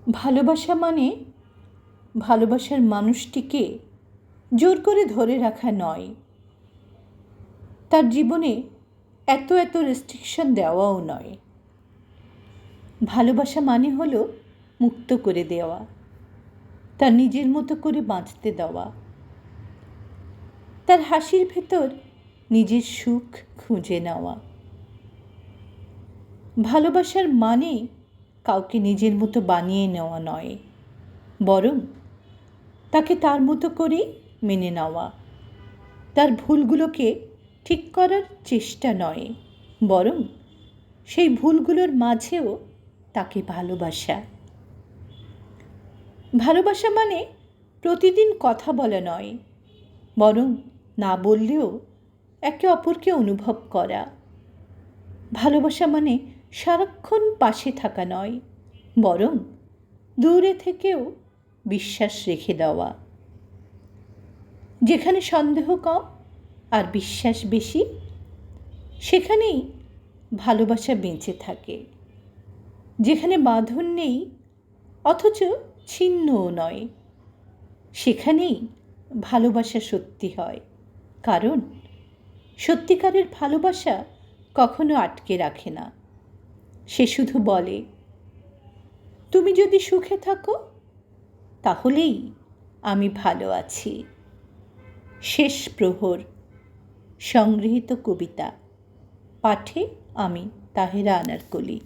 ভালোবাসা মানে ভালোবাসার মানুষটিকে জোর করে ধরে রাখা নয়, তার জীবনে এত রেস্ট্রিকশন দেওয়াও নয়। ভালোবাসা মানে হলো মুক্ত করে দেওয়া, তার নিজের মতো করে বাঁচতে দেওয়া, তার হাসির ভেতর নিজের সুখ খুঁজে নেওয়া। ভালোবাসার মানে কাউকে নিজের মতো বানিয়ে নেওয়া নয়, বরং তাকে তার মতো করেই মেনে নেওয়া। তার ভুলগুলোকে ঠিক করার চেষ্টা নয়, বরং সেই ভুলগুলোর মাঝেও তাকে ভালোবাসা। ভালোবাসা মানে প্রতিদিন কথা বলা নয়, বরং না বললেও একে অপরকে অনুভব করা। ভালোবাসা মানে সারাক্ষণ পাশে থাকা নয়, বরং দূরে থেকেও বিশ্বাস রেখে দেওয়া। যেখানে সন্দেহ কম আর বিশ্বাস বেশি, সেখানেই ভালোবাসা বেঁচে থাকে। যেখানে বাঁধন নেই অথচ ছিন্নও নয়, সেখানেই ভালোবাসা সত্যি হয়। কারণ সত্যিকারের ভালোবাসা কখনো আটকে রাখে না, সে শুধু বলে, তুমি যদি সুখে থাকো তাহলেই আমি ভালো আছি। শেষ প্রহর, সংগৃহীত কবিতা, পাঠে আমি তাহেরা আনারকলি।